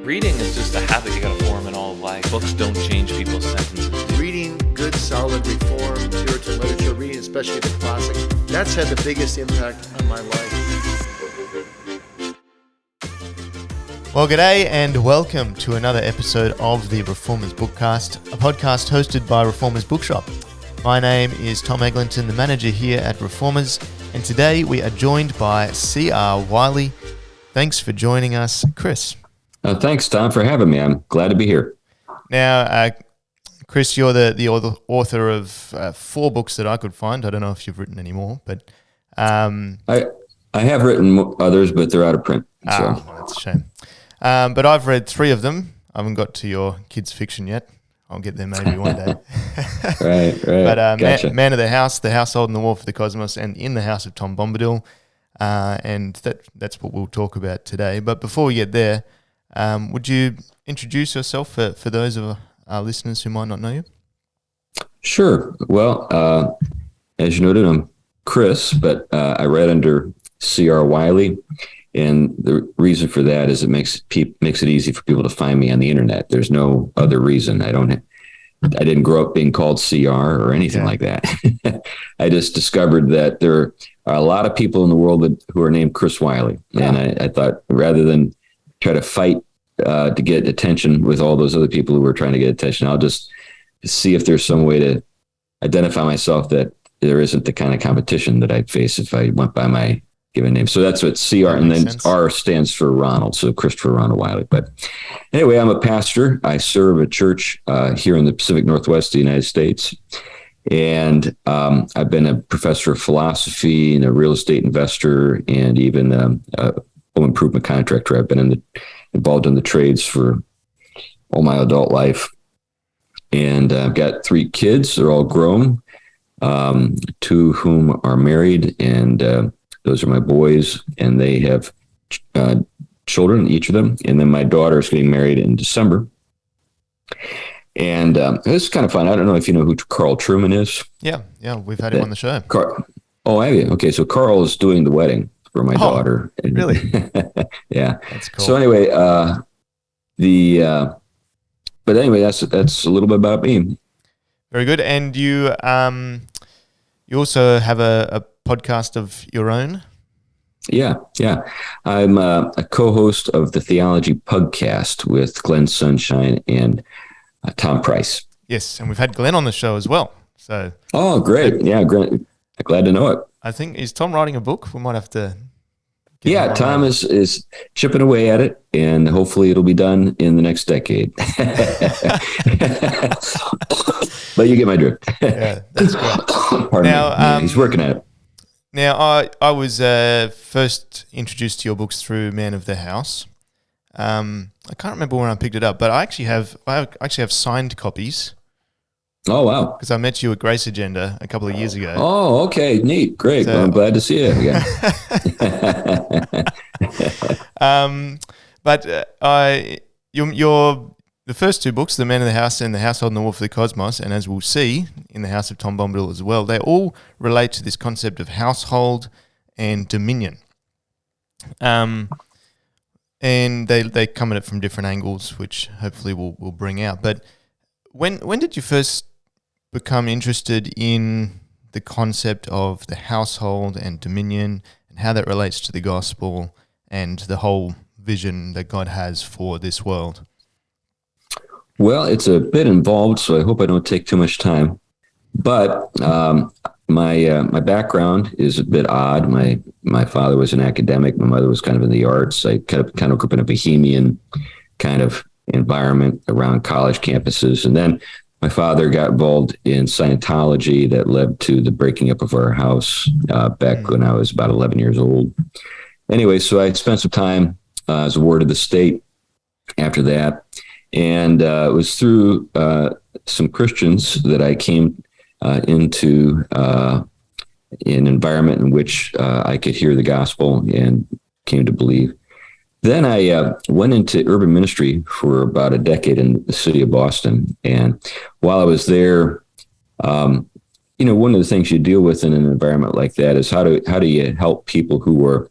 Reading is just a habit you gotta form in all life. Books don't change people's sentences. Reading good, solid, reformed, Puritan literature, reading especially the classics, that's had the biggest impact on my life. Well, g'day and welcome to another episode of the Reformers Bookcast, a podcast hosted by Reformers Bookshop. My name is Tom Eglinton, the manager here at Reformers, and today we are joined by C.R. Wiley. Thanks for joining us, Chris. Thanks, Tom, for having me. I'm glad to be here. Now, Chris, you're the author of 4 books that I could find. I don't know if you've written any more, but I have written others, but they're out of print. So. That's a shame. But I've read 3 of them. I haven't got to your kids' fiction yet. I'll get there maybe one day. Right. But Gotcha. Man of the House, The Household and the War for the Cosmos, and In the House of Tom Bombadil. And that's what we'll talk about today. But before we get there, would you introduce yourself for those of our listeners who might not know you? Sure. Well, as you noted, I'm Chris, but I read under C.R. Wiley. And the reason for that is it makes it easy for people to find me on the internet. There's no other reason. I didn't grow up being called CR or anything like that. I just discovered that there are a lot of people in the world who are named Chris Wiley. And I thought rather than try to fight to get attention with all those other people who were trying to get attention, I'll just see if there's some way to identify myself that there isn't the kind of competition that I'd face if I went by my given name. So that's what CR, and then sense. R stands for Ronald, so Christopher Ronald Wiley. But anyway, I'm a pastor. I serve a church here in the Pacific Northwest of the United States. And I've been a professor of philosophy and a real estate investor and even a home improvement contractor. I've been involved in the trades for all my adult life. And I've got 3 kids. They're all grown, 2 of whom are married, and those are my boys, and they have children, each of them. And then my daughter is getting married in December. And this is kind of fun. I don't know if you know who Carl Truman is. Yeah, we've had him on the show. Oh, have you? Okay, so Carl is doing the wedding for my daughter. Really? Yeah. That's cool. So anyway, but anyway, that's a little bit about me. Very good. And you also have a podcast of your own? Yeah. I'm a co-host of the Theology Bookcast with Glenn Sunshine and Tom Price. Yes, and we've had Glenn on the show as well. So. Oh, great! Yeah, great. Glad to know it. I think, is Tom writing a book? We might have to. Yeah, Tom is chipping away at it, and hopefully it'll be done in the next decade. But you get my drift. Yeah, that's great. Pardon me. Yeah, he's working at it. Now, I was first introduced to your books through Man of the House. I can't remember when I picked it up, but I actually have signed copies. Oh, wow. Because I met you at Grace Agenda a couple of years ago. Oh, okay. Neat. Great. Well, I'm glad to see you again. The first 2 books, The Man of the House and The Household and the War for the Cosmos, and as we'll see, In the House of Tom Bombadil as well, they all relate to this concept of household and dominion. And they come at it from different angles, which hopefully we'll bring out. But when did you first become interested in the concept of the household and dominion and how that relates to the gospel and the whole vision that God has for this world? Well, it's a bit involved, so I hope I don't take too much time. But my background is a bit odd. My father was an academic. My mother was kind of in the arts. I kind of grew up in a bohemian kind of environment around college campuses. And then my father got involved in Scientology that led to the breaking up of our house back when I was about 11 years old. Anyway, so I spent some time as a ward of the state after that. And it was through some Christians that I came into an environment in which I could hear the gospel and came to believe. Then I went into urban ministry for about a decade in the city of Boston. And while I was there, one of the things you deal with in an environment like that is how do you help people who are,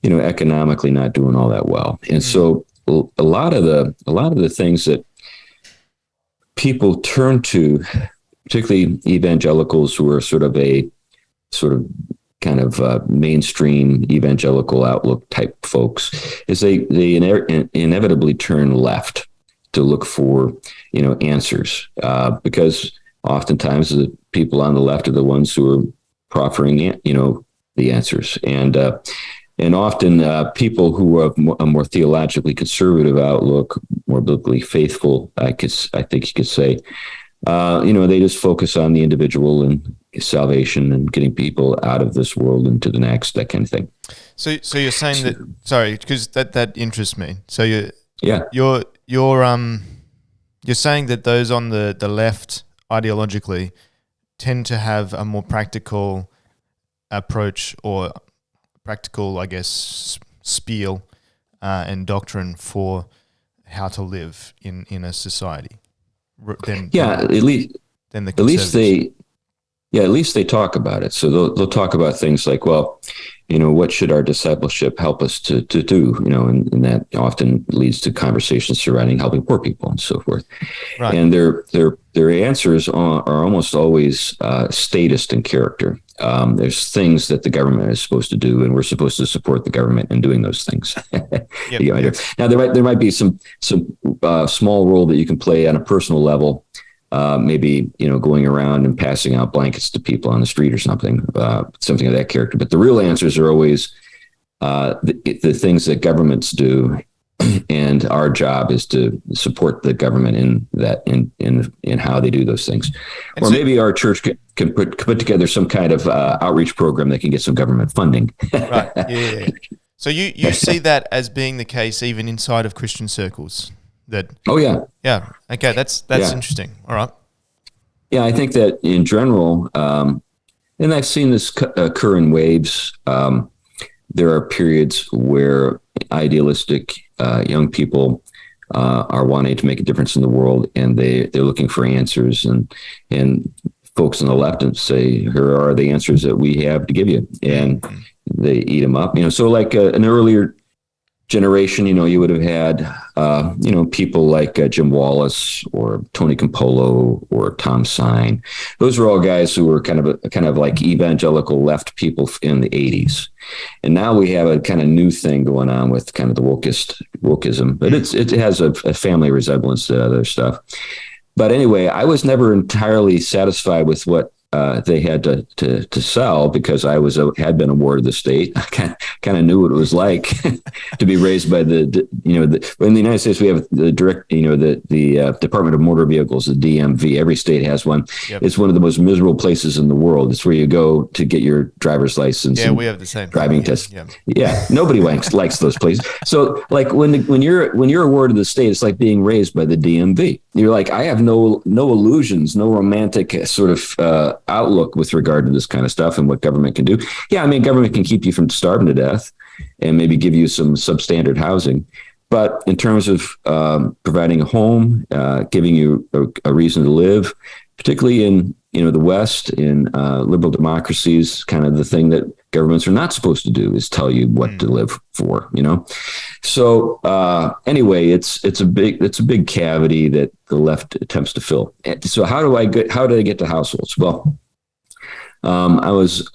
economically not doing all that well. And so a lot of the things that people turn to, particularly evangelicals who are sort of kind of mainstream evangelical outlook type folks, is they inevitably turn left to look for answers, because oftentimes the people on the left are the ones who are proffering the answers, and often people who have a more theologically conservative outlook, more biblically faithful, I think you could say, they just focus on the individual and salvation and getting people out of this world into the next, that kind of thing. So you're saying that? Sorry, because that interests me. So you're saying that those on the left ideologically tend to have a more practical approach, or practical, I guess, spiel and doctrine for how to live in a society. At least they talk about it. So they'll talk about things like, well, what should our discipleship help us to do? And that often leads to conversations surrounding helping poor people and so forth. Right. And their answers are almost always statist in character. There's things that the government is supposed to do, and we're supposed to support the government in doing those things. Yep. Now there might be some small role that you can play on a personal level. Maybe going around and passing out blankets to people on the street or something of that character. But the real answers are always the things that governments do, and our job is to support the government in that, in how they do those things. And or maybe our church can put together some kind of outreach program that can get some government funding. Right. Yeah. So you see that as being the case even inside of Christian circles. Oh yeah. Okay, that's interesting. All right. Yeah, I think that in general, and I've seen this occur in waves. There are periods where idealistic young people are wanting to make a difference in the world, and they're looking for answers, and folks on the left and say, here are the answers that we have to give you, and they eat them up. So like an earlier generation, you would have had, people like Jim Wallace or Tony Campolo or Tom Sine. Those were all guys who were kind of like evangelical left people in the 80s. And now we have a kind of new thing going on with kind of the wokeism, but it has a family resemblance to other stuff. But anyway, I was never entirely satisfied with what they had to sell, because I had been a ward of the state. I kind of knew what it was like to be raised by in the United States we have the Department of Motor Vehicles, the DMV. Every state has one. Yep. It's one of the most miserable places in the world. It's where you go to get your driver's license. Yeah, we have the same driving test. Yeah, nobody likes those places. So like when you're a ward of the state, it's like being raised by the DMV. You're like, I have no illusions, no romantic sort of outlook with regard to this kind of stuff and what government can do. Yeah, I mean, government can keep you from starving to death and maybe give you some substandard housing. But in terms of providing a home, giving you a reason to live, particularly in the West, in liberal democracies, kind of the thing that governments are not supposed to do is tell you what to live for. So anyway, it's a big cavity that the left attempts to fill. So how do I get to households? Well, I was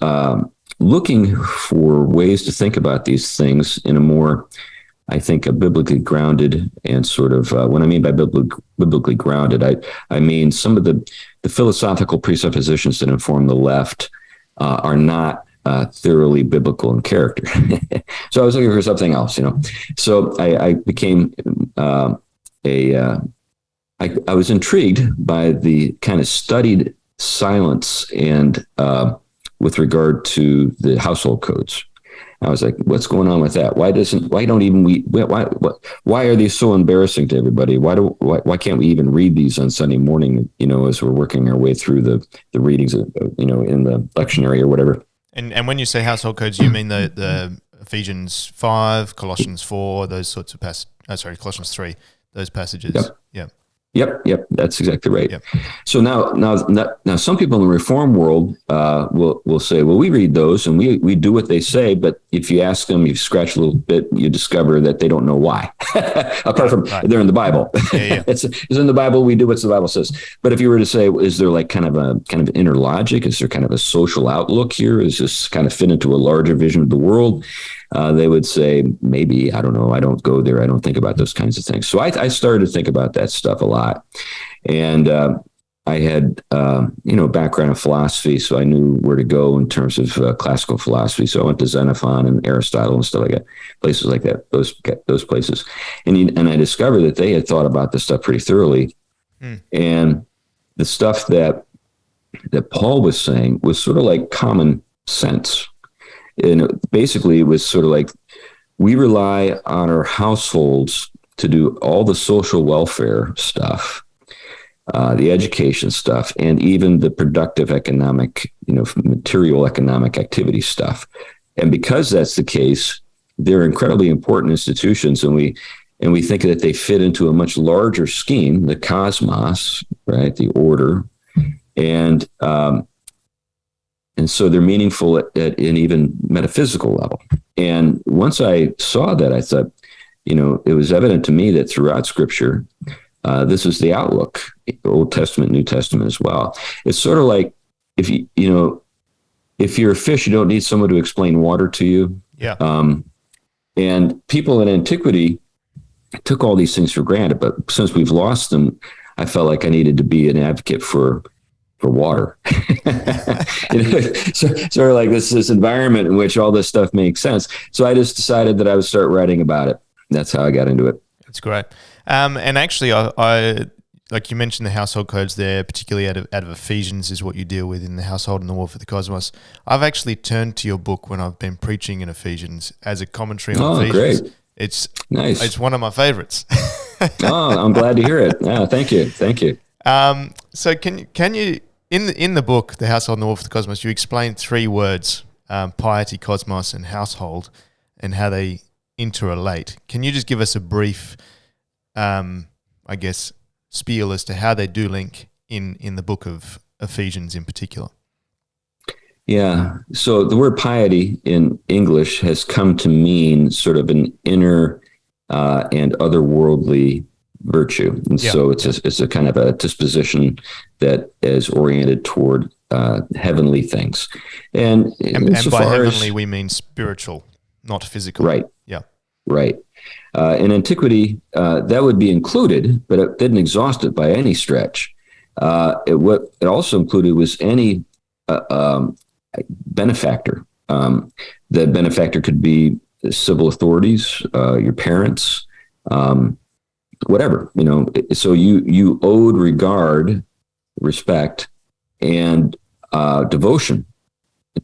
looking for ways to think about these things in a more, I think, a biblically grounded and sort of, when I mean by biblically grounded, I mean some of the philosophical presuppositions that inform the left are not thoroughly biblical in character. So I was looking for something else, So I became I was intrigued by the kind of studied silence and with regard to the household codes. I was like, what's going on with that? Why are these so embarrassing to everybody? Why can't we even read these on Sunday morning, as we're working our way through the readings, in the lectionary or whatever? And when you say household codes, you mean the Ephesians 5, Colossians 4, those sorts of passages. Colossians 3, those passages. Yep. Yeah. Yep, that's exactly right. Yep. So now, some people in the Reform world will say, well, we read those and we do what they say, but if you ask them, you scratch a little bit, you discover that they don't know why. Apart from they're in the Bible. Yeah. It's in the Bible. We do what the Bible says. But if you were to say, is there like kind of inner logic? Is there kind of a social outlook here? Is this kind of fit into a larger vision of the world? They would say, maybe, I don't know. I don't go there. I don't think about those kinds of things. So I started to think about that stuff a lot. And I had, background in philosophy, so I knew where to go in terms of classical philosophy. So I went to Xenophon and Aristotle and stuff like that, places like that, those places. And I discovered that they had thought about this stuff pretty thoroughly. And the stuff that Paul was saying was sort of like common sense. And basically, it was sort of like we rely on our households to do all the social welfare stuff, the education stuff, and even the productive economic, material economic activity stuff. And because that's the case, they're incredibly important institutions, and we think that they fit into a much larger scheme, the cosmos, right, the order, and so they're meaningful at an even metaphysical level. And once I saw that, I thought, it was evident to me that throughout Scripture, this is the outlook, Old Testament, New Testament as well. It's sort of like if you're a fish, you don't need someone to explain water to you. Yeah. And people in antiquity took all these things for granted, but since we've lost them, I felt like I needed to be an advocate for water. So sort of like this environment in which all this stuff makes sense. So I just decided that I would start writing about it. That's how I got into it. That's great. And actually, I like you mentioned the household codes there, particularly out of Ephesians is what you deal with in the household and the war for the cosmos. I've actually turned to your book when I've been preaching in Ephesians as a commentary on Ephesians. Great. It's nice. It's one of my favorites. I'm glad to hear it. Yeah, thank you. So can you in the book, The Household and the War for the Cosmos, you explain 3 words, piety, cosmos, and household, and how they interrelate. Can you just give us a brief, spiel as to how they do link in the book of Ephesians in particular? Yeah. So the word piety in English has come to mean sort of an inner and otherworldly virtue. And so it's a kind of a disposition that is oriented toward heavenly things. And by heavenly, we mean spiritual, not physical. Right. Yeah. Right. In antiquity, that would be included, but it didn't exhaust it by any stretch. What it also included was any benefactor. The benefactor could be civil authorities, your parents, whatever, so you owed regard, respect, and devotion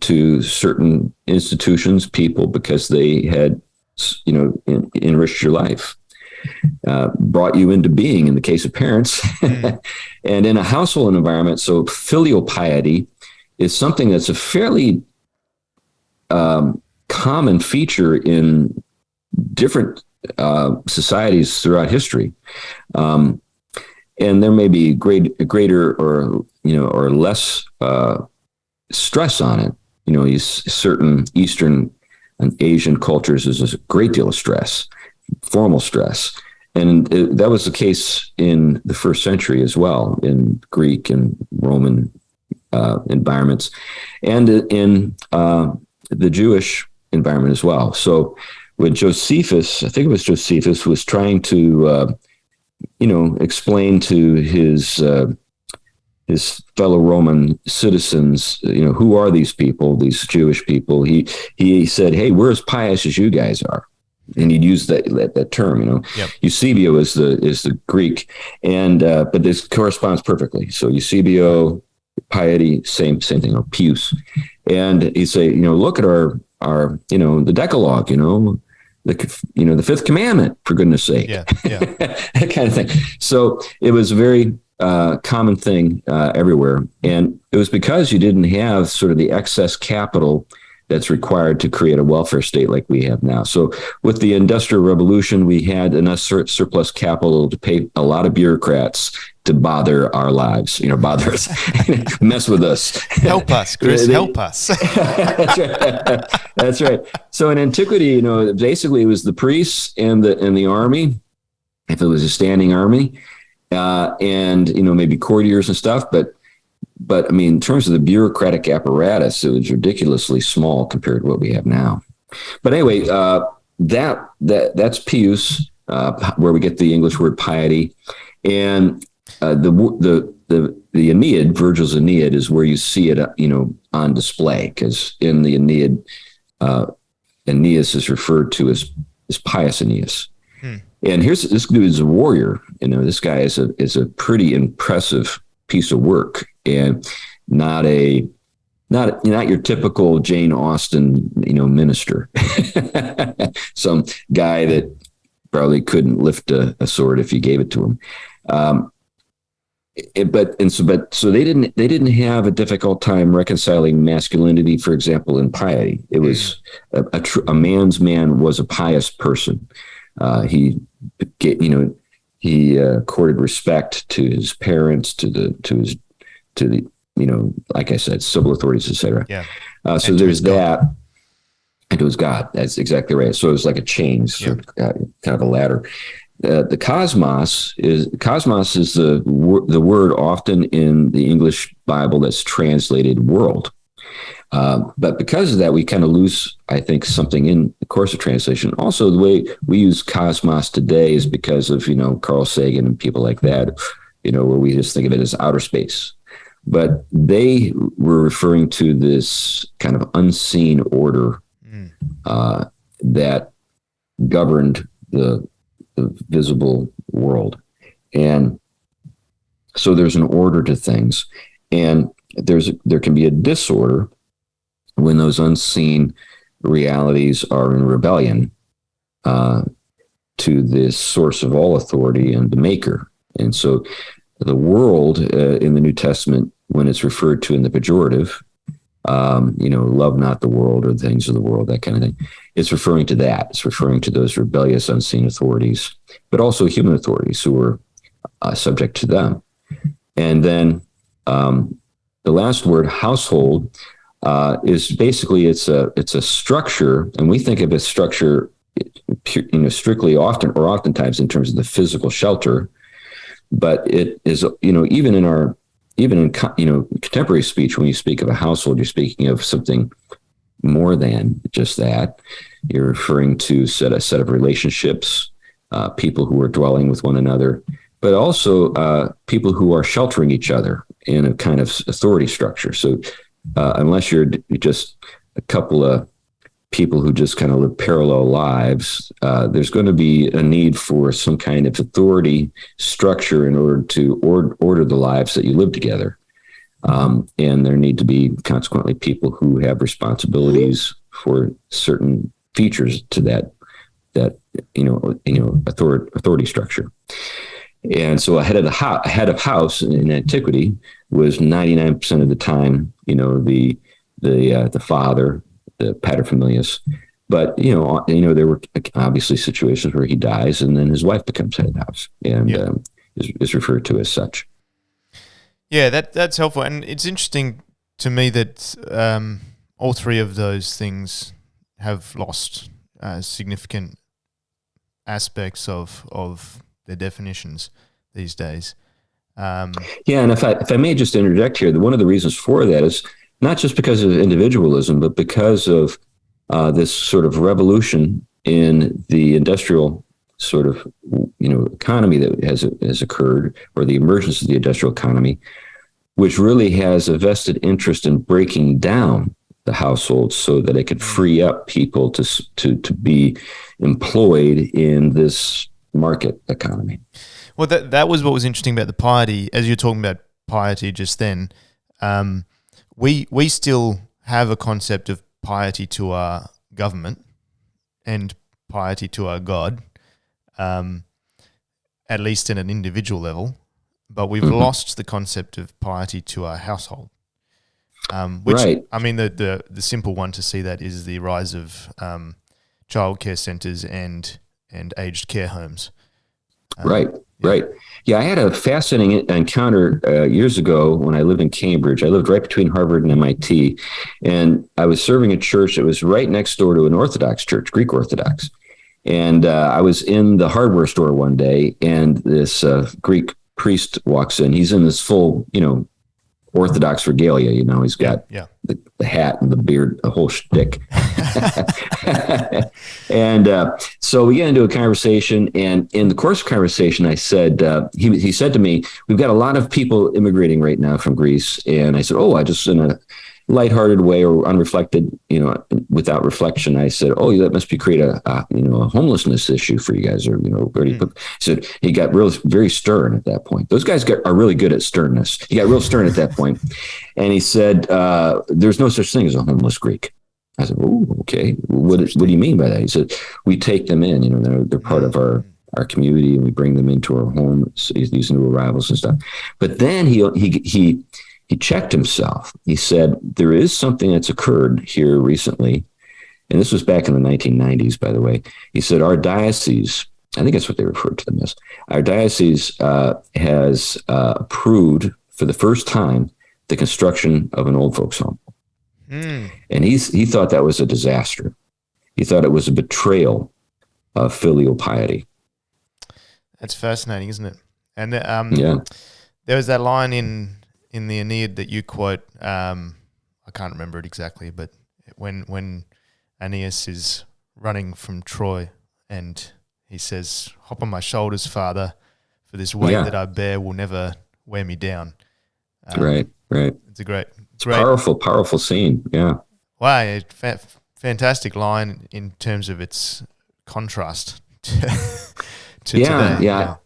to certain institutions, people, because they had, enriched your life, brought you into being in the case of parents. And in a household environment, so filial piety is something that's a fairly common feature in different societies throughout history. And there may be greater or less stress on it. Certain Eastern and Asian cultures, there's a great deal of stress, formal stress. And that was the case in the first century as well, in Greek and Roman environments, and in the Jewish environment as well. So when Josephus, I think it was Josephus, was trying to, explain to his fellow Roman citizens, who are these people, these Jewish people? He said, "Hey, we're as pious as you guys are," and he'd use that term. Yep. Eusebio is the Greek, and but this corresponds perfectly. So Eusebio, piety, same thing, or pious, and he'd say, look at our the Decalogue, the fifth commandment, for goodness sake. Yeah. That kind of thing. So it was a very common thing everywhere. And it was because you didn't have sort of the excess capital that's required to create a welfare state like we have now. So with the Industrial Revolution, we had enough surplus capital to pay a lot of bureaucrats to bother our lives, bother us, mess with us. Help us, Chris, help us. That's right. That's right. So in antiquity, basically it was the priests and the army, if it was a standing army, and maybe courtiers and stuff. But I mean, in terms of the bureaucratic apparatus, it was ridiculously small compared to what we have now. But anyway, that's pious, where we get the English word piety, and the Aeneid, Virgil's Aeneid, is where you see it, on display, because in the Aeneid, Aeneas is referred to as pious Aeneas. And this dude is a warrior. This guy is a pretty impressive piece of work, and not your typical Jane Austen, minister. Some guy that probably couldn't lift a sword if you gave it to him. So they didn't have a difficult time reconciling masculinity, for example, in piety. It was a man's man was a pious person. He accorded respect to his parents, to the like I said, civil authorities, etc. Yeah. So there's that. And to his God. That's exactly right. So it was like a chain, kind of a ladder. The cosmos is the word often in the English Bible that's translated world. But because of that, we kind of lose, I think, something in the course of translation. Also, the way we use cosmos today is because of, Carl Sagan and people like that, where we just think of it as outer space. But they were referring to this kind of unseen order that governed the visible world. And so there's an order to things, and there can be a disorder when those unseen realities are in rebellion to this source of all authority and the maker. And so the world in the New Testament, when it's referred to in the pejorative, love not the world or the things of the world, that kind of thing, it's referring to that. It's referring to those rebellious unseen authorities, but also human authorities who are subject to them. And then the last word, household, is basically it's a structure, and we think of a structure, strictly oftentimes in terms of the physical shelter, but it is, even in contemporary speech, when you speak of a household, you're speaking of something more than just that. You're referring to a set of relationships, people who are dwelling with one another, but also people who are sheltering each other in a kind of authority structure. So unless you're just a couple of people who just kind of live parallel lives, there's going to be a need for some kind of authority structure in order to order the lives that you live together. And there need to be consequently people who have responsibilities for certain features to that authority structure. And so a head of house in antiquity was 99% of the time, the father, the paterfamilias. But there were obviously situations where he dies, and then his wife becomes head of house, and is referred to as such. Yeah, that's helpful, and it's interesting to me that all three of those things have lost significant aspects of their definitions these days. And if I may just interject here, one of the reasons for that is not just because of individualism, but because of this sort of revolution in the industrial sort of economy that has occurred, or the emergence of the industrial economy, which really has a vested interest in breaking down the household so that it could free up people to be employed in this market economy. Well, that was what was interesting about the piety. As you're talking about piety just then, we still have a concept of piety to our government and piety to our God, at least at an individual level, but we've lost the concept of piety to our household. Which, Right. I mean, the simple one to see that is the rise of childcare centres and aged care homes. Right. Yeah. Right. Yeah, I had a fascinating encounter years ago when I lived in Cambridge. I lived right between Harvard and MIT, and I was serving a church that was right next door to an Orthodox church, Greek Orthodox. And I was in the hardware store one day, and this Greek priest walks in. He's in this full, Orthodox regalia. He's got the hat and the beard, the whole shtick. And so we get into a conversation, and in the course of conversation, I said, he said to me, "We've got a lot of people immigrating right now from Greece." And I said, "Oh, I just in a lighthearted way or unreflected, without reflection, I said, oh, that must be create a homelessness issue for you guys, or he said he got very stern at that point. Those guys are really good at sternness. He got real stern at that point, and he said, "There's no such thing as a homeless Greek." I said, "Oh, okay. What do you mean by that?" He said, "We take them in. They're part of our community, and we bring them into our home, these new arrivals and stuff." But then he checked himself. He said, "There is something that's occurred here recently," and this was back in the 1990s, by the way. He said, "Our diocese," I think that's what they referred to them as, "our diocese has approved for the first time the construction of an old folks home." And he thought that was a disaster. He thought it was a betrayal of filial piety. That's fascinating, isn't it? And there was that line in the Aeneid that you quote. I can't remember it exactly, but when Aeneas is running from Troy and he says, "Hop on my shoulders, Father, for this weight that I bear will never wear me down." Right. It's a great, powerful scene. Yeah. Wow, fantastic line in terms of its contrast to today. Yeah.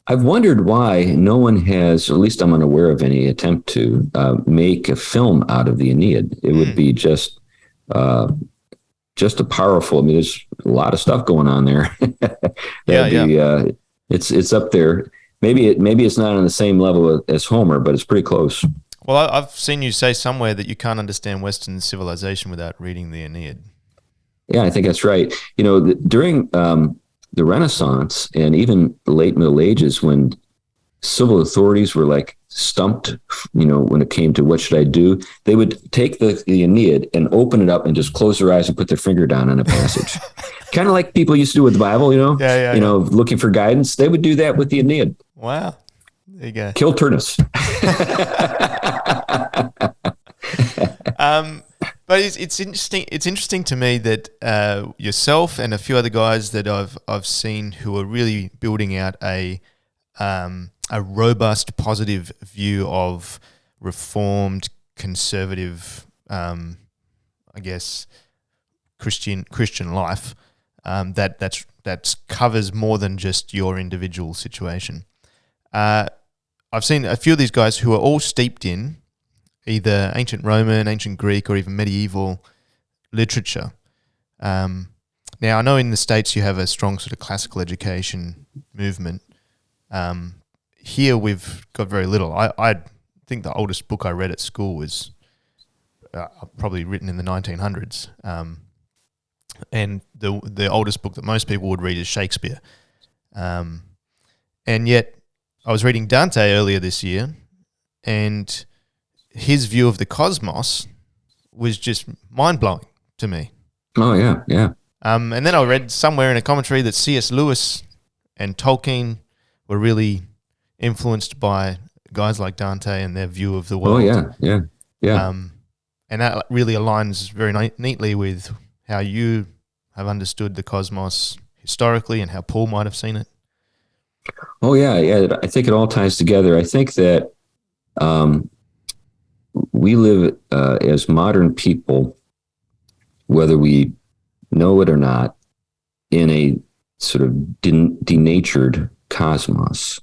I've wondered why no one has, or at least I'm unaware of any attempt to make a film out of the Aeneid. It would be just a powerful. I mean, there's a lot of stuff going on there. It's up there. Maybe it's not on the same level as Homer, but it's pretty close. Well, I've seen you say somewhere that you can't understand Western civilization without reading the Aeneid. Yeah, I think that's right. During the Renaissance and even the late Middle Ages, when civil authorities were like stumped, when it came to what should I do, they would take the Aeneid and open it up and just close their eyes and put their finger down on a passage. Kind of like people used to do with the Bible, looking for guidance. They would do that with the Aeneid. Wow. There you go. Kill Turnus. But it's interesting. It's interesting to me that yourself and a few other guys that I've seen who are really building out a robust, positive view of reformed, conservative, I guess, Christian life. That covers more than just your individual situation. I've seen a few of these guys who are all steeped in either ancient Roman, ancient Greek, or even medieval literature. Now, I know in the States you have a strong sort of classical education movement. Here we've got very little. I think the oldest book I read at school was probably written in the 1900s. And the oldest book that most people would read is Shakespeare. And yet I was reading Dante earlier this year, and his view of the cosmos was just mind-blowing to me. Oh, yeah. And then I read somewhere in a commentary that C.S. Lewis and Tolkien were really influenced by guys like Dante and their view of the world. Oh, yeah. And that really aligns very neatly with how you have understood the cosmos historically and how Paul might have seen it. Oh, yeah. I think it all ties together. I think that we live as modern people, whether we know it or not, in a sort of denatured cosmos.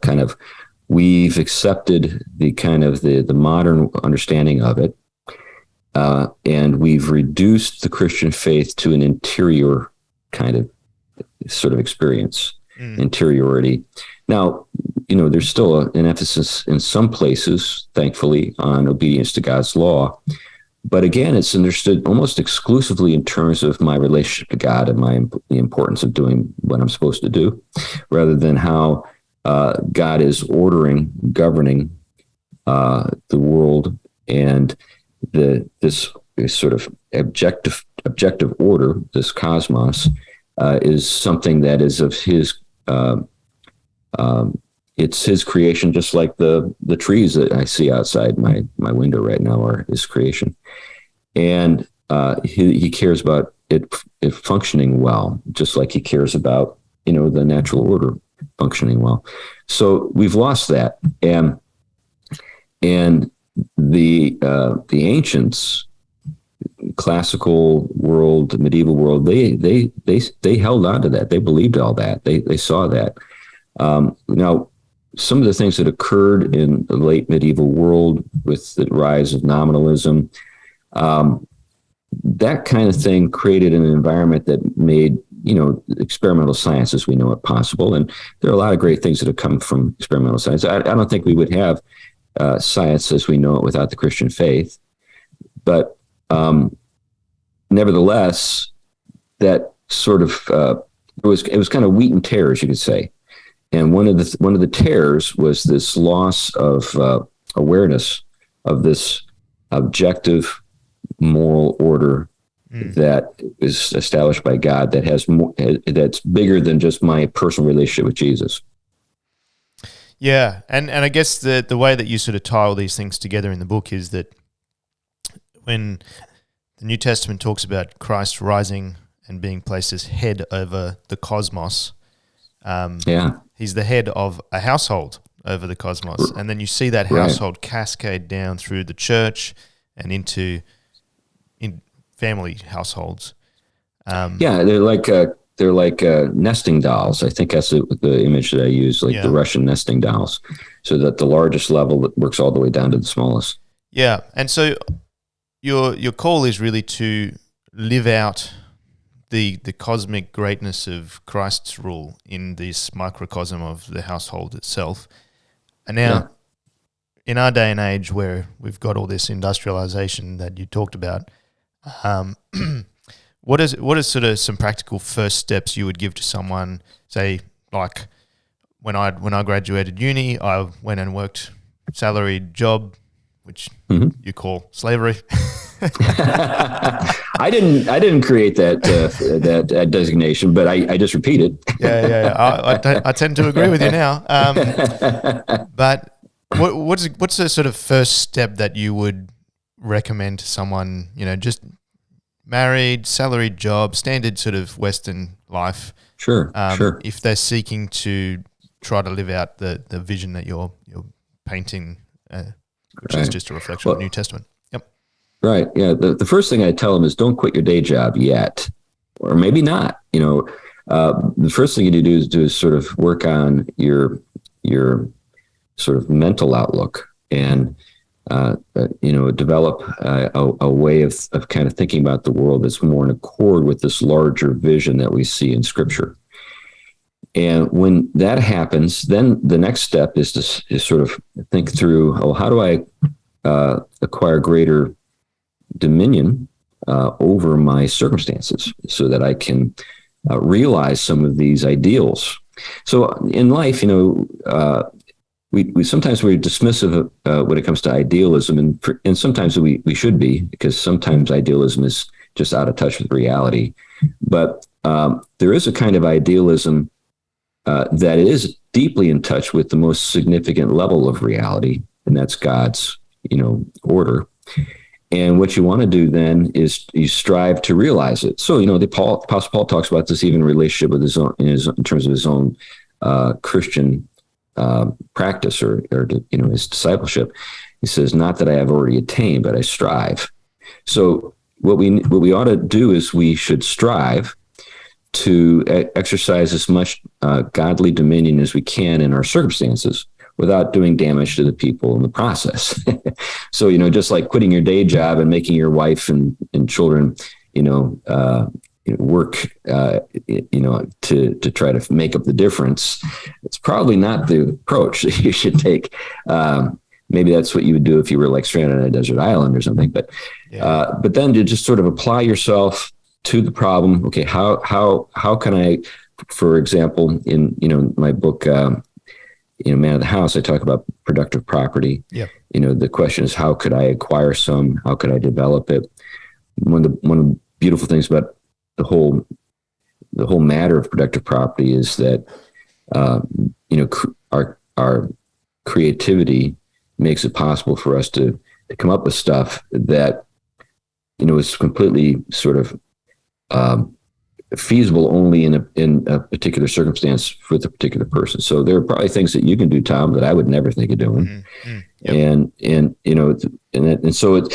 Kind of, we've accepted the kind of the modern understanding of it, and we've reduced the Christian faith to an interior kind of sort of experience, interiority. Now, there's still an emphasis in some places, thankfully, on obedience to God's law. But again, it's understood almost exclusively in terms of my relationship to God and the importance of doing what I'm supposed to do, rather than how God is governing the world, and this sort of objective order, this cosmos, is something that is of His. It's His creation, just like the trees that I see outside my window right now are His creation, and He cares about it functioning well, just like He cares about the natural order functioning well. So we've lost that, and the ancients, classical world, medieval world, they held on to that. They believed all that. They saw that. Now, some of the things that occurred in the late medieval world with the rise of nominalism, that kind of thing created an environment that made, experimental science as we know it possible. And there are a lot of great things that have come from experimental science. I don't think we would have science as we know it without the Christian faith. But nevertheless, that sort of, it was kind of wheat and tares, you could say. And one of the tares was this loss of awareness of this objective moral order that is established by God, that has more, that's bigger than just my personal relationship with Jesus. Yeah, and I guess the way that you sort of tie all these things together in the book is that when the New Testament talks about Christ rising and being placed as head over the cosmos, He's the head of a household over the cosmos. And then you see that household cascade down through the church and into family households. They're like nesting dolls. I think that's the image that I use, the Russian nesting dolls, so that the largest level works all the way down to the smallest. Yeah. And so your call is really to live out the cosmic greatness of Christ's rule in this microcosm of the household itself. And now, in our day and age where we've got all this industrialization that you talked about, what is sort of some practical first steps you would give to someone, say, like when I graduated uni, I went and worked salaried job, which you call slavery. I didn't create that designation, but I just repeat it. I tend to agree with you now. But what's the sort of first step that you would recommend to someone, just married, salaried job, standard sort of Western life? Sure. If they're seeking to try to live out the vision that you're painting, which is just a reflection of the New Testament. Yep. Right. Yeah. The first thing I tell them is don't quit your day job yet, or maybe not. The first thing you need to do is sort of work on your sort of mental outlook and develop a way of kind of thinking about the world that's more in accord with this larger vision that we see in Scripture. And when that happens, then the next step is to sort of think through, how do I acquire greater dominion over my circumstances so that I can realize some of these ideals. So in life, we sometimes we're dismissive when it comes to idealism, and sometimes we should be, because sometimes idealism is just out of touch with reality. But there is a kind of idealism that is deeply in touch with the most significant level of reality, and that's God's, order. And what you want to do then is you strive to realize it. So, the Apostle Paul talks about this even in relationship with his own, in terms of his own Christian practice or his discipleship. He says, "Not that I have already attained, but I strive." So what we ought to do is we should strive to exercise as much godly dominion as we can in our circumstances without doing damage to the people in the process. So, just like quitting your day job and making your wife and children, work, to try to make up the difference, it's probably not the approach that you should take. Maybe that's what you would do if you were like stranded on a desert island or something. But then to just sort of apply yourself to the problem. Okay, how can I, for example, in my book, Man of the House, I talk about productive property. Yeah. The question is, how could I acquire some? How could I develop it? One of the beautiful things about the whole matter of productive property is that our creativity makes it possible for us to come up with stuff that is completely sort of feasible only in a particular circumstance with a particular person. So there are probably things that you can do, Tom, that I would never think of doing. Yep. And so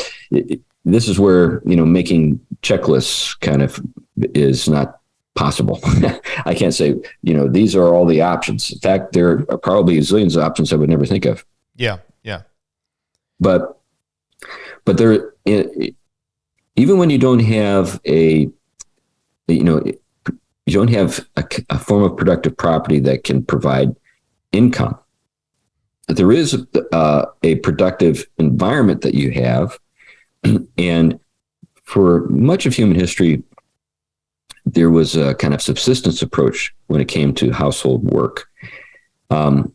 this is where making checklists kind of is not possible. I can't say these are all the options. In fact, there are probably zillions of options I would never think of. Yeah. But there, even when you don't have you don't have a form of productive property that can provide income, there is a productive environment that you have. And for much of human history, there was a kind of subsistence approach when it came to household work. The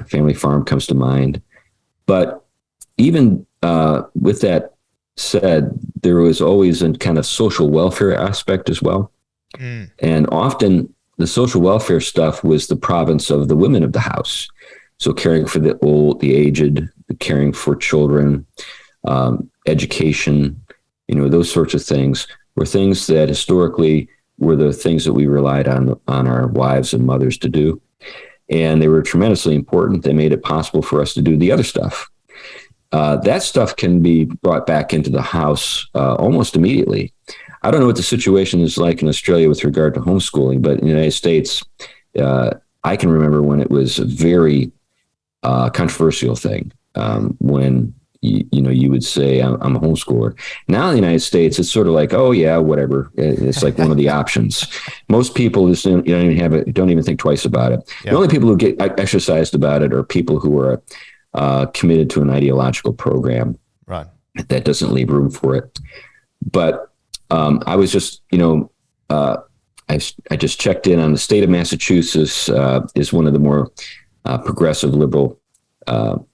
family farm comes to mind. But even with that said, there was always a kind of social welfare aspect as well. And often the social welfare stuff was the province of the women of the house. So caring for the old, the aged, caring for children, education, those sorts of things were things that historically were the things that we relied on our wives and mothers to do. And they were tremendously important. They made it possible for us to do the other stuff. That stuff can be brought back into the house almost immediately. I don't know what the situation is like in Australia with regard to homeschooling, but in the United States, I can remember when it was a very controversial thing, when you would say, I'm a homeschooler. Now in the United States, it's sort of like, oh yeah, whatever. It's like one of the options. Most people just don't even think twice about it. Yeah. The only people who get exercised about it are people who are committed to an ideological program, right, that doesn't leave room for it. But I was just, I just checked in on the state of Massachusetts. Is one of the more progressive liberal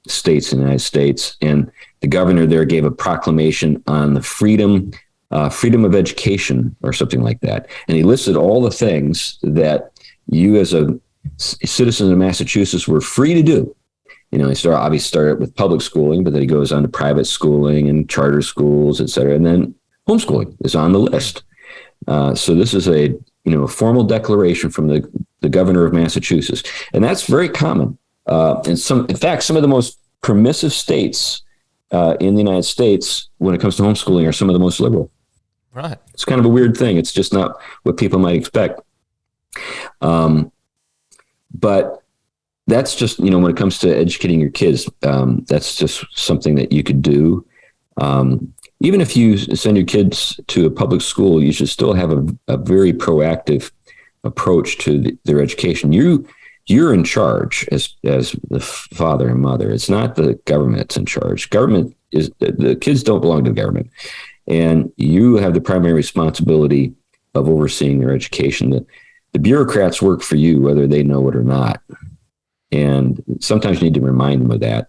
states in the United States, and the governor there gave a proclamation on the freedom of education or something like that, and he listed all the things that you as a citizen of Massachusetts were free to do. He obviously started with public schooling, but then he goes on to private schooling and charter schools, et cetera, and then homeschooling is on the list. So this is a formal declaration from the governor of Massachusetts, and that's very common. In fact, some of the most permissive states in the United States when it comes to homeschooling are some of the most liberal. Right. It's kind of a weird thing. It's just not what people might expect. But that's just, when it comes to educating your kids, that's just something that you could do. Even if you send your kids to a public school, you should still have a very proactive approach to their education. You're in charge as the father and mother. It's not the government that's in charge. The kids don't belong to the government. And you have the primary responsibility of overseeing their education. The bureaucrats work for you, whether they know it or not. And sometimes you need to remind them of that.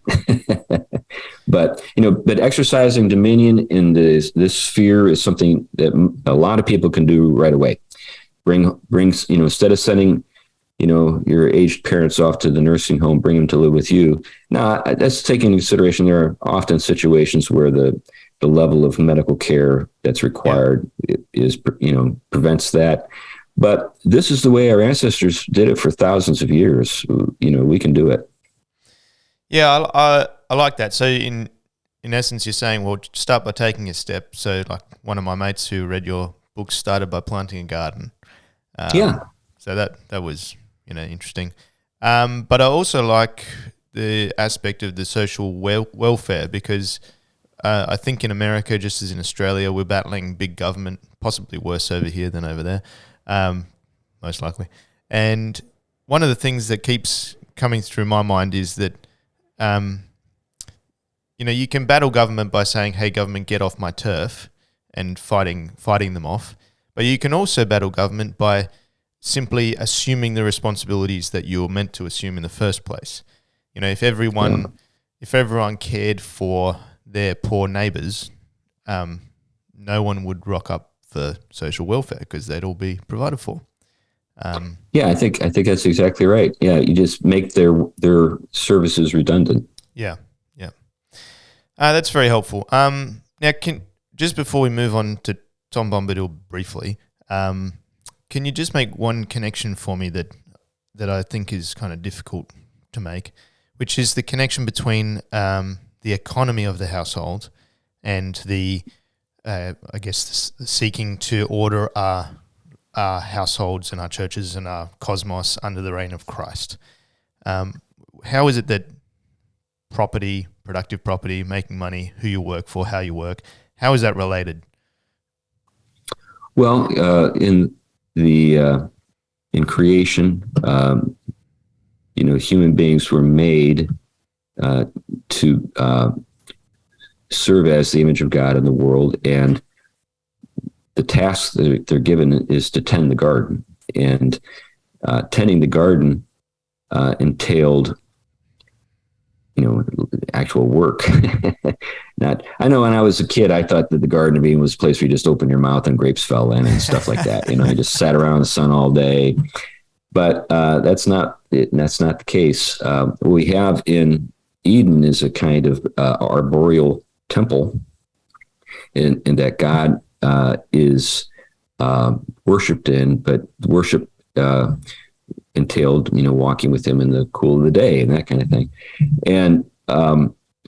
But exercising dominion in this sphere is something that a lot of people can do right away. Brings, instead of sending your aged parents off to the nursing home, bring them to live with you. Now, that's taken into consideration. There are often situations where the level of medical care that's required is, prevents that. But this is the way our ancestors did it for thousands of years. We can do it. Yeah, I like that. So in essence, you're saying, well, start by taking a step. So like one of my mates who read your book started by planting a garden. So that was interesting. But I also like the aspect of the social welfare because I think in America, just as in Australia, we're battling big government possibly worse over here than over there, most likely. And one of the things that keeps coming through my mind is that, you can battle government by saying, hey, government, get off my turf, and fighting them off. But you can also battle government by simply assuming the responsibilities that you were meant to assume in the first place. If everyone cared for their poor neighbours, no one would rock up for social welfare because they'd all be provided for. I think that's exactly right. Yeah, you just make their services redundant. Yeah. That's very helpful. Now, just before we move on to Tom Bombadil briefly, can you just make one connection for me that I think is kind of difficult to make, which is the connection between the economy of the household and the seeking to order our households and our churches and our cosmos under the reign of Christ. How is it that productive property, making money, who you work for, how you work, how is that related? Well, in creation, human beings were made to serve as the image of God in the world, and the task that they're given is to tend the garden. And tending the garden entailed, actual work. I know when I was a kid, I thought that the Garden of Eden was a place where you just open your mouth and grapes fell in and stuff like that. I just sat around in the sun all day. But that's not it. That's not the case. What we have in Eden is a kind of arboreal temple, in that God is worshipped in, but worship entailed, walking with him in the cool of the day and that kind of thing. And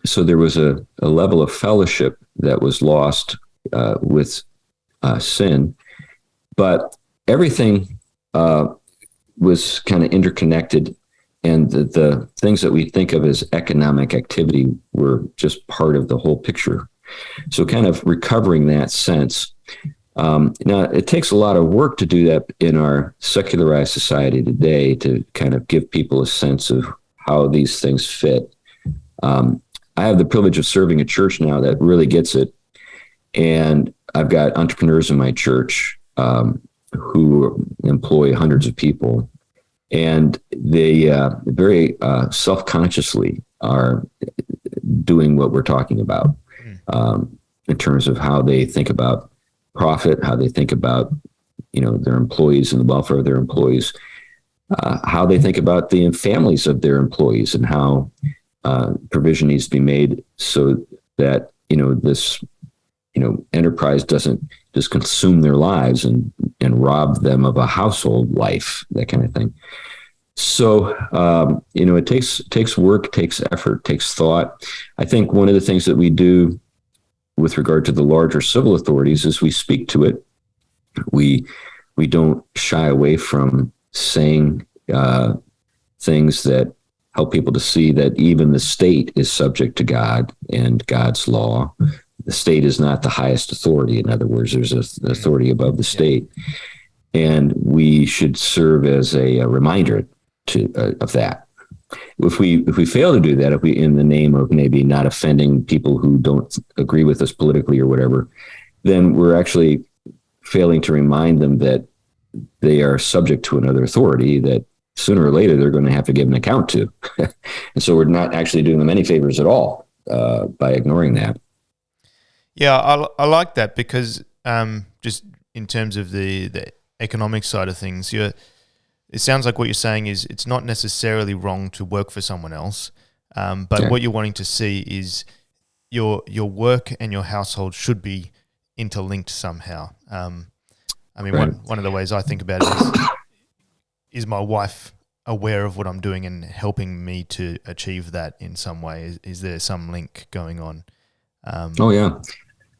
so there was a level of fellowship that was lost with sin, but everything was kind of interconnected, and the things that we think of as economic activity were just part of the whole picture. So kind of recovering that sense. Now, it takes a lot of work to do that in our secularized society today, to kind of give people a sense of how these things fit. I have the privilege of serving a church now that really gets it. And I've got entrepreneurs in my church who employ hundreds of people. And they very self-consciously are doing what we're talking about in terms of how they think about profit, how they think about, their employees and the welfare of their employees, how they think about the families of their employees, and how provision needs to be made so that, this, enterprise doesn't just consume their lives and rob them of a household life, that kind of thing. So, it takes work, takes effort, takes thought. I think one of the things that we do with regard to the larger civil authorities is we speak to it. We don't shy away from saying things that help people to see that even the state is subject to God and God's law. The state is not the highest authority. In other words, there's an authority above the state. And we should serve as a reminder of that. If we fail to do that, if we, in the name of maybe not offending people who don't agree with us politically or whatever, then we're actually failing to remind them that they are subject to another authority that sooner or later they're going to have to give an account to. And so we're not actually doing them any favors at all by ignoring that. Yeah, I like that, because just in terms of the economic side of things, it sounds like what you're saying is it's not necessarily wrong to work for someone else, but what you're wanting to see is your work and your household should be interlinked somehow. One of the ways I think about it is my wife aware of what I'm doing and helping me to achieve that in some way? Is there some link going on? Oh yeah.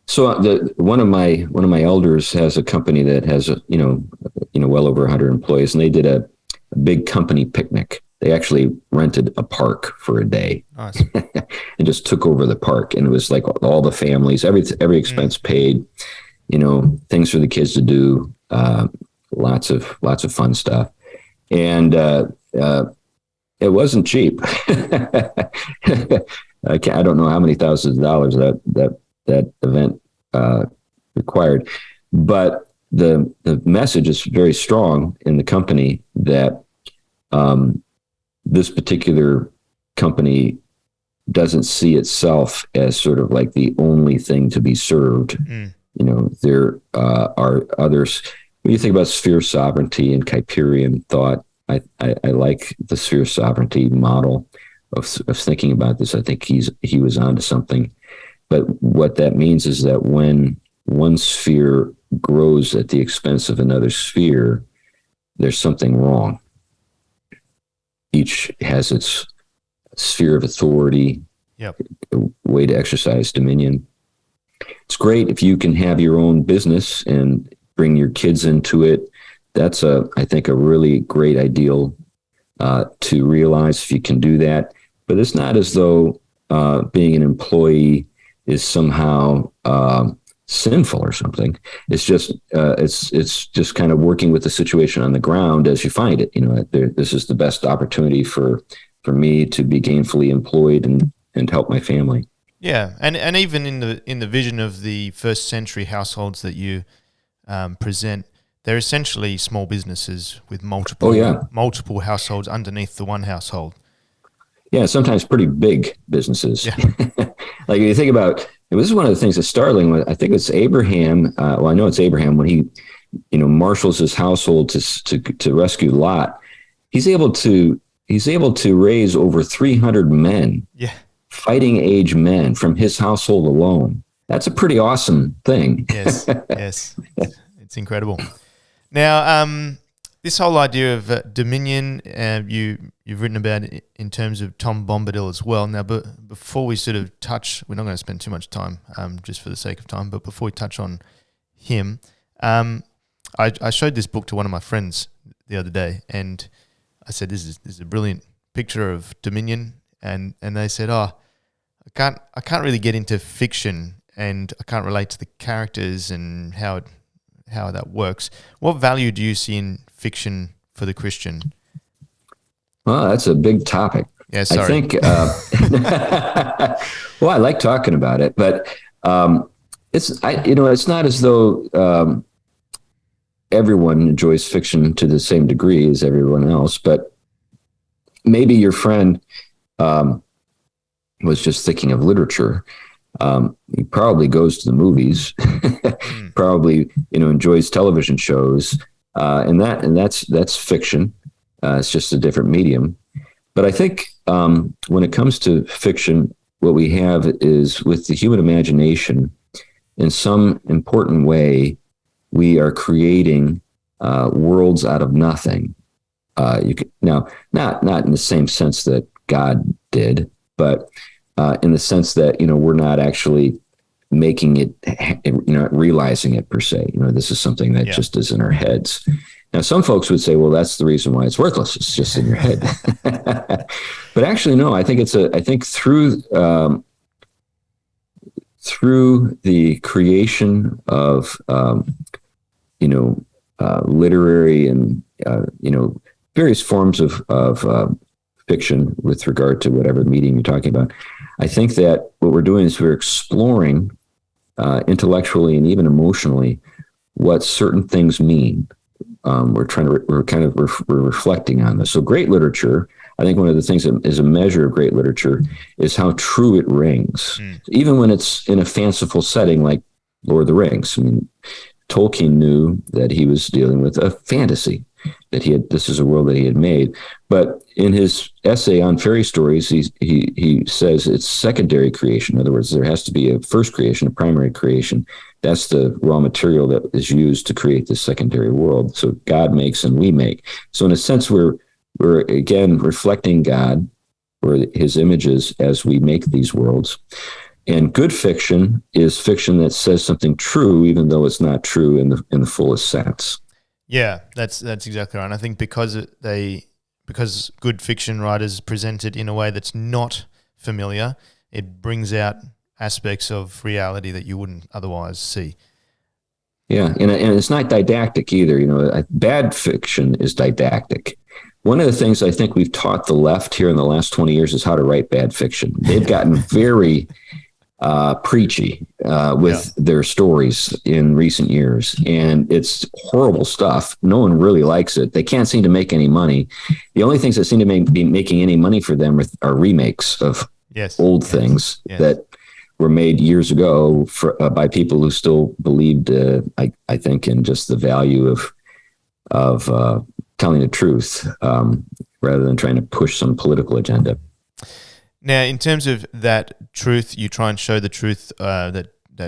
So one of my elders has a company that has well over 100 employees, and they did a big company picnic. They actually rented a park for a day. Nice. And just took over the park, and it was like all the families, every expense paid. things for the kids to do, lots of fun stuff. And it wasn't cheap. I don't know how many thousands of dollars that event required, but the message is very strong in the company that this particular company doesn't see itself as sort of like the only thing to be served. There are others. When you think about sphere sovereignty and Kuyperian thought, I like the sphere sovereignty model of thinking about this. I think he was onto something. But what that means is that when one sphere grows at the expense of another sphere, there's something wrong. Each has its sphere of authority, a way to exercise dominion. It's great if you can have your own business and bring your kids into it. That's I think a really great ideal to realize if you can do that. But it's not as though being an employee is somehow sinful or something. It's just it's just kind of working with the situation on the ground as you find it. This is the best opportunity for me to be gainfully employed and help my family. Yeah, and even in the vision of the first century households that you present, they're essentially small businesses with multiple households underneath the one household. Yeah, sometimes pretty big businesses. Yeah. Like if you think about, this is one of the things that's startling. I think it's Abraham. I know it's Abraham when he, marshals his household to rescue Lot. He's able to raise over 300 men, fighting age men from his household alone. That's a pretty awesome thing. Yes, it's incredible. Now, this whole idea of dominion, you've written about it in terms of Tom Bombadil as well. Now, but before we sort of touch, we're not going to spend too much time, just for the sake of time. But before we touch on him, I showed this book to one of my friends the other day, and I said, "This is a brilliant picture of dominion," and they said, "Oh, I can't really get into fiction, and I can't relate to the characters and how that works. What value do you see in fiction for the Christian?" Well, that's a big topic. Yeah, sorry. I think, well, I like talking about it, but it's not as though everyone enjoys fiction to the same degree as everyone else, but maybe your friend was just thinking of literature. He probably goes to the movies, probably, enjoys television shows, and that's fiction. It's just a different medium. But I think when it comes to fiction, what we have is with the human imagination, in some important way, we are creating worlds out of nothing. Not in the same sense that God did, but in the sense that, we're not actually making it, realizing it per se. This is something that just is in our heads. Now, some folks would say, well, that's the reason why it's worthless. It's just in your head. But actually, no, I think through the creation of, literary and, various forms of fiction with regard to whatever medium you're talking about, I think that what we're doing is we're exploring intellectually and even emotionally what certain things mean. We're reflecting on this. So great literature, I think one of the things that is a measure of great literature is how true it rings, even when it's in a fanciful setting like Lord of the Rings. I mean, Tolkien knew that he was dealing with a fantasy, that this is a world that he had made. But in his essay on fairy stories, he says it's secondary creation. In other words, there has to be a first creation, a primary creation. That's the raw material that is used to create this secondary world. So God makes and we make. So in a sense, we're again reflecting God or his images as we make these worlds. And good fiction is fiction that says something true, even though it's not true in the fullest sense. Yeah, that's exactly right. And I think because good fiction writers present it in a way that's not familiar, it brings out aspects of reality that you wouldn't otherwise see. Yeah, and it's not didactic either. Bad fiction is didactic. One of the things I think we've taught the left here in the last 20 years is how to write bad fiction. They've gotten very preachy with their stories in recent years, and it's horrible stuff. No one really likes it. They can't seem to make any money. The only things that seem to be making any money for them are remakes of old things that were made years ago by people who still believed, I think, in just the value of telling the truth rather than trying to push some political agenda. Now, in terms of that truth, you try and show the truth that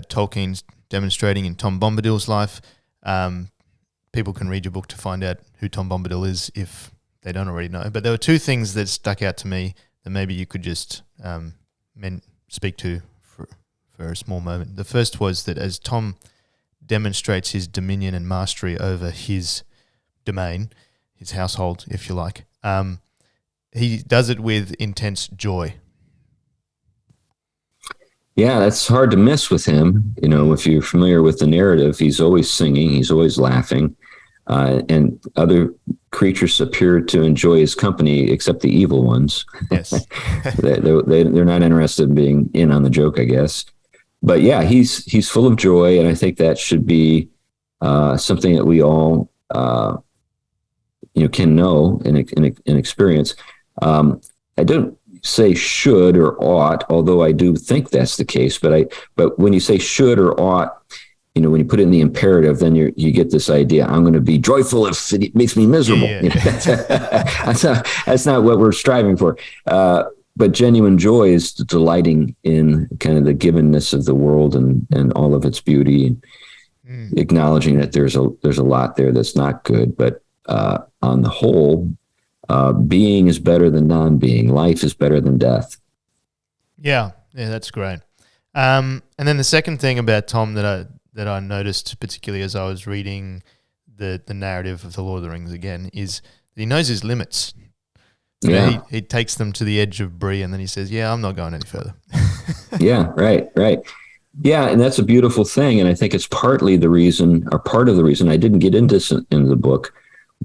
Tolkien's demonstrating in Tom Bombadil's life. People can read your book to find out who Tom Bombadil is if they don't already know. But there were two things that stuck out to me that maybe you could just speak to for a small moment. The first was that as Tom demonstrates his dominion and mastery over his domain, his household, if you like, he does it with intense joy. Yeah, that's hard to miss with him. If you're familiar with the narrative, he's always singing, he's always laughing, and other creatures appear to enjoy his company, except the evil ones. Yes. They're not interested in being in on the joke, I guess. But yeah, he's full of joy, and I think that should be something that we all can know and experience. I don't say should or ought, although I do think that's the case. But when you say should or ought, when you put it in the imperative, then you get this idea: I'm going to be joyful if it makes me miserable. Yeah. That's not what we're striving for. But genuine joy is delighting in kind of the givenness of the world and all of its beauty, acknowledging that there's a lot there that's not good, but on the whole, being is better than non-being. Life is better than death. Yeah, that's great. And then the second thing about Tom that I noticed, particularly as I was reading the narrative of The Lord of the Rings again, is that he knows his limits. Yeah. He takes them to the edge of Bree, and then he says, I'm not going any further. Yeah, right. Yeah, and that's a beautiful thing, and I think it's partly the reason, or part of the reason, I didn't get into this in the book,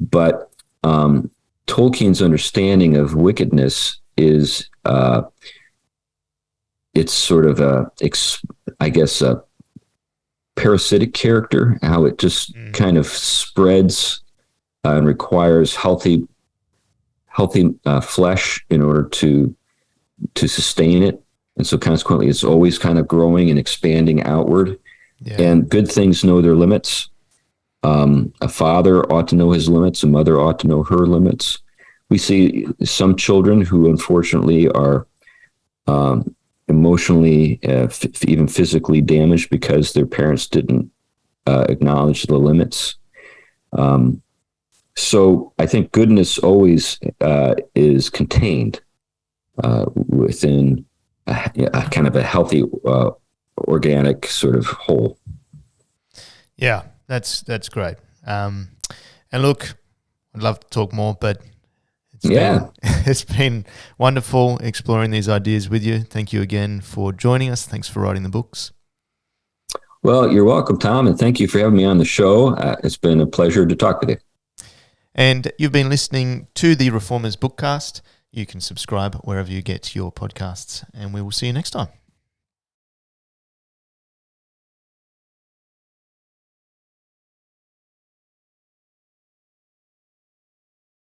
but Tolkien's understanding of wickedness is, it's sort of a parasitic character, how it just kind of spreads and requires healthy flesh in order to sustain it. And so consequently, it's always kind of growing and expanding outward. Yeah. And good things know their limits. A father ought to know his limits. A mother ought to know her limits. We see some children who unfortunately are emotionally, even physically damaged because their parents didn't acknowledge the limits. So I think goodness always is contained within a kind of a healthy, organic sort of whole. Yeah, that's great. And look, I'd love to talk more, but it's been wonderful exploring these ideas with you. Thank you again for joining us. Thanks for writing the books. Well, you're welcome, Tom, and thank you for having me on the show. It's been a pleasure to talk with you. And you've been listening to the Reformers Bookcast. You can subscribe wherever you get your podcasts, and we will see you next time.